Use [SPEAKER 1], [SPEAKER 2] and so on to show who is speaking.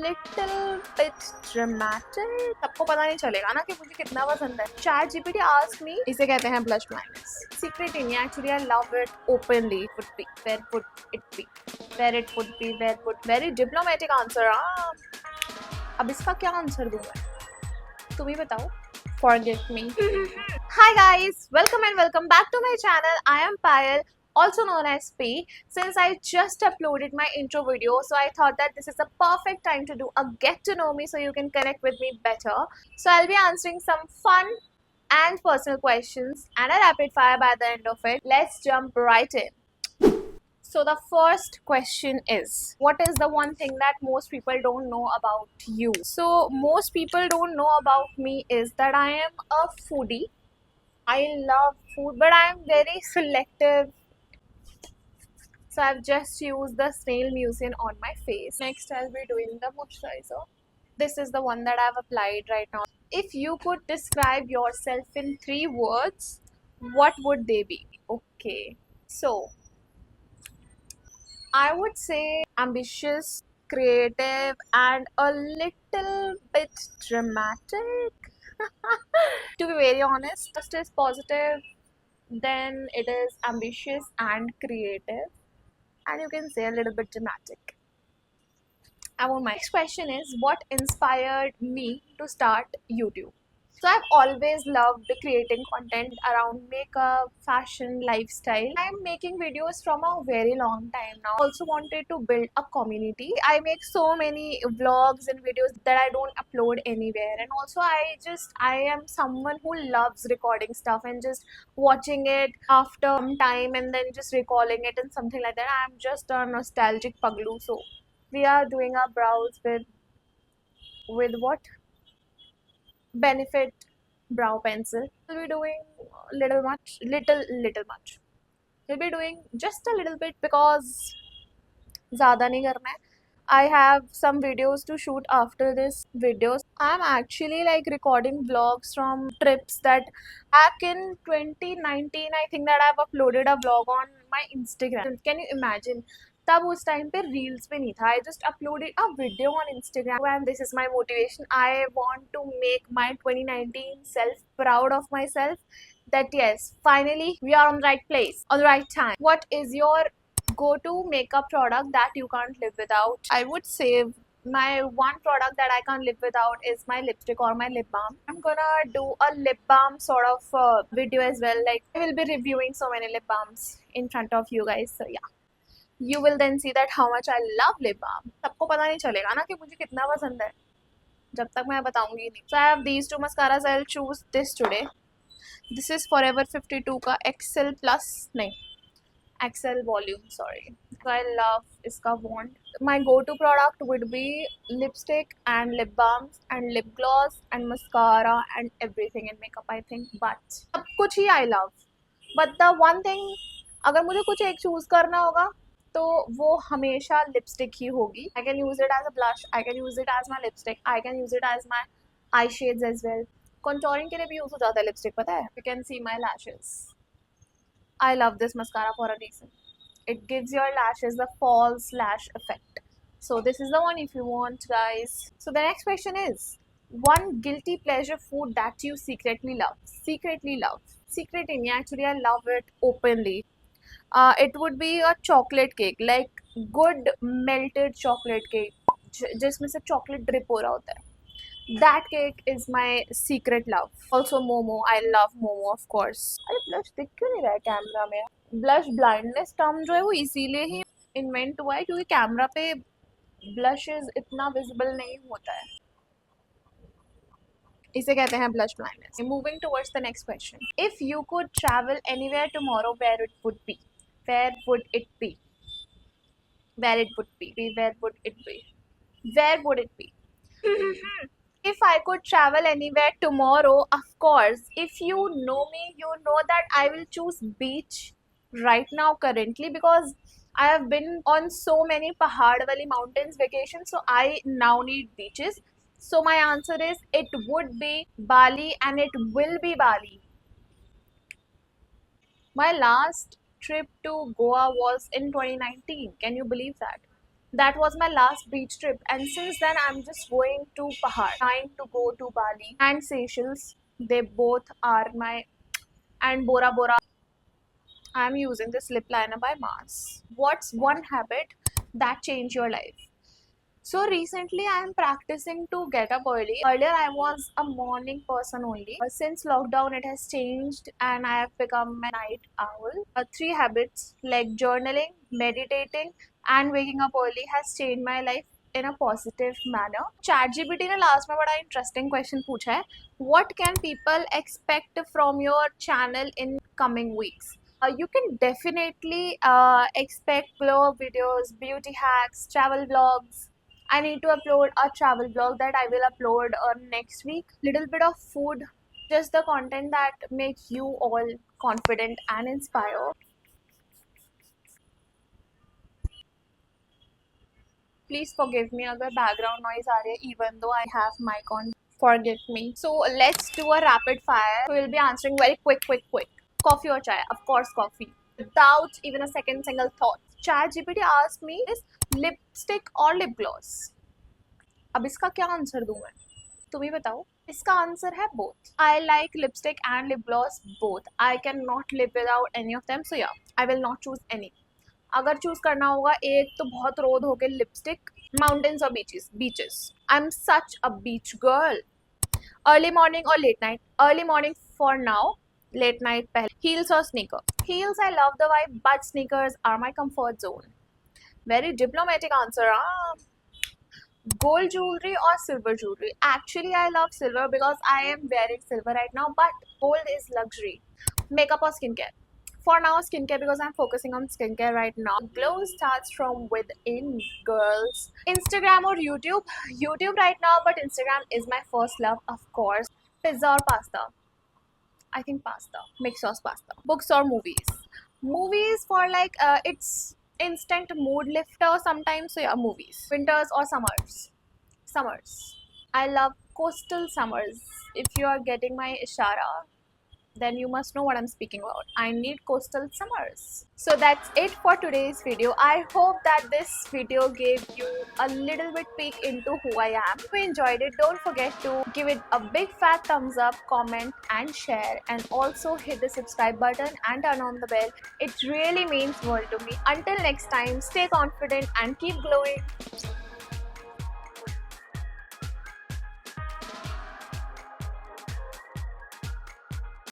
[SPEAKER 1] Little bit dramatic. सबको पता नहीं चलेगा ना कि मुझे कितना पसंद है। चैट जीपीटी आस्क्ड मी, इसे कहते हैं ब्लश ब्लाइंडनेस। सीक्रेट ही नहीं, actually I love it openly. Would be, where would it be, where it would be, where would, very diplomatic answer. अब इसका क्या आंसर दूं मैं, तुम ही बताओ। Forgive me. Hi guys, welcome and welcome back to my channel. I am Payal, also known as P. Since I just uploaded my intro video, so I thought that this is a perfect time to do a get to know me so you can connect with me better. So I'll be answering some fun and personal questions and a rapid fire by the end of it. Let's jump right in. So the first question is, what is the one thing that most people don't know about you? So most people don't know about me is that I am a foodie. I love food, but I am very selective. So I've just used the snail mucin on my face. Next I'll be doing the moisturizer. This is the one that I've applied right now. If you could describe yourself in 3 words, what would they be? Okay. So I would say ambitious, creative, and a little bit dramatic. To be very honest, first is positive, then it is ambitious and creative, and you can say a little bit dramatic. My next question is, what inspired me to start YouTube? So I've always loved creating content around makeup, fashion, lifestyle. I'm making videos from a very long time now. I also wanted to build a community. I make so many vlogs and videos that I don't upload anywhere. And also I am someone who loves recording stuff and just watching it after some time and then just recalling it and something like that. I'm just a nostalgic paglu. So we are doing our brows with what? Benefit brow pencil. We'll be doing little much. We'll be doing just a little bit because ज़्यादा नहीं करना है. I have some videos to shoot after this videos. I'm actually like recording vlogs from trips that back in 2019 I think that I've uploaded a vlog on my Instagram. Can you imagine? तब उस time पे reels पे नहीं था. I just uploaded a video on Instagram and this is my motivation. I want to make my 2019 self proud of myself that yes, finally we are on the right place, on the right time. What is your go-to makeup product that you can't live without? I would say my one product that I can't live without is my lipstick or my lip balm. I'm gonna do a lip balm sort of video as well. Like I will be reviewing so many lip balms in front of you guys. So yeah, you will then see that how much I love lip balm. सबको पता नहीं चलेगा ना कि मुझे कितना पसंद है जब तक मैं बताऊंगी नहीं. So I have these two mascaras. I'll choose this today. This is Forever 52 का XL plus नहीं XL volume, sorry. So I love iska wand. My go-to product would be lipstick and lip balms and lip gloss and mascara and everything in makeup I think. But सब कुछ ही I love. But the one thing, अगर मुझे कुछ एक choose करना होगा तो वो हमेशा लिपस्टिक ही होगी. I can use it as a blush, I can use it as my lipstick, I can use it as my eye shades as well. Contouring के लिए भी यूज हो जाता है लिपस्टिक, पता है? You can see my lashes. I love this mascara for a reason. It gives your lashes the false lash effect. So this is the one if you want, guys. So the next question is, one guilty pleasure food that you secretly love. Secretly love. Secret in actually I love it openly. It would be a chocolate cake, like good melted chocolate cake, जिसमें से chocolate drip हो रहा होता है. That cake is my secret love. Also momo. I love momo of course. अरे blush दिख क्यों नहीं रहा है कैमरा में? Blush blindness term जो है वो इसीलिए ही invent हुआ है क्योंकि कैमरा पे blushes इतना visible नहीं होता है. इसे कहते हैं blush blindness. Moving towards the next question. If you could travel anywhere tomorrow, where it would be? Where would it be? Where it would be? Where would it be? Where would it be? If I could travel anywhere tomorrow, of course, if you know me, you know that I will choose beach right now currently because I have been on so many Pahad Wali mountains vacations, so I now need beaches. So my answer is it would be Bali and it will be Bali. My last trip to Goa was in 2019. Can you believe that? That was my last beach trip, and since then I'm just going to Pahar, trying to go to Bali and Seychelles. They both are my, and Bora Bora. I'm using this lip liner by Mars. What's one habit that changed your life? So recently I am practicing to get up early. Earlier I was a morning person only. Since lockdown it has changed and I have become a night owl. Three habits like journaling, meditating and waking up early has changed my life in a positive manner. ChatGPT ने last में बड़ा interesting question पूछा है. What can people expect from your channel in coming weeks? You can definitely expect blog videos, beauty hacks, travel vlogs. I need to upload a travel vlog that I will upload next week. Little bit of food, just the content that makes you all confident and inspire. Please forgive me अगर background noise आ रही है, even though I have mic on. Forgive me. So let's do a rapid fire. We'll be answering very quick. Coffee or chai? Of course coffee. Without even a second single thought. ChatGPT asked me is lipstick or lip gloss. अब इसका क्या answer दूं मैं? तुम ही बताओ. इसका answer है both. I like lipstick and lip gloss both. I cannot live without any of them. So yeah, I will not choose any. अगर चूज करना होगा एक तो बहुत रोड हो गए लिपस्टिक, माउंटेन्स और beaches. I am such a beach girl. Early morning और late night? Early morning for now, late night पहले. हील्स और sneaker? Heels I love the vibe but sneakers are my comfort zone. Very diplomatic answer. Gold jewelry or silver jewelry? Actually, I love silver because I am wearing silver right now, but gold is luxury. Makeup or skincare? For now, skincare because I'm focusing on skincare right now. Glow starts from within, girls. Instagram or YouTube? YouTube right now, but Instagram is my first love, of course. Pizza or pasta? I think pasta. Mixed sauce pasta. Books or movies? Movies for like, it's instant mood lifter sometimes, so yeah, movies. Winters or summers? Summers. I love coastal summers. If you are getting my ishara, then you must know what I'm speaking about. I need coastal summers. So that's it for today's video. I hope that this video gave you a little bit peek into who I am. If you enjoyed it, don't forget to give it a big fat thumbs up, comment and share, and also hit the subscribe button and turn on the bell. It really means world to me. Until next time, stay confident and keep glowing.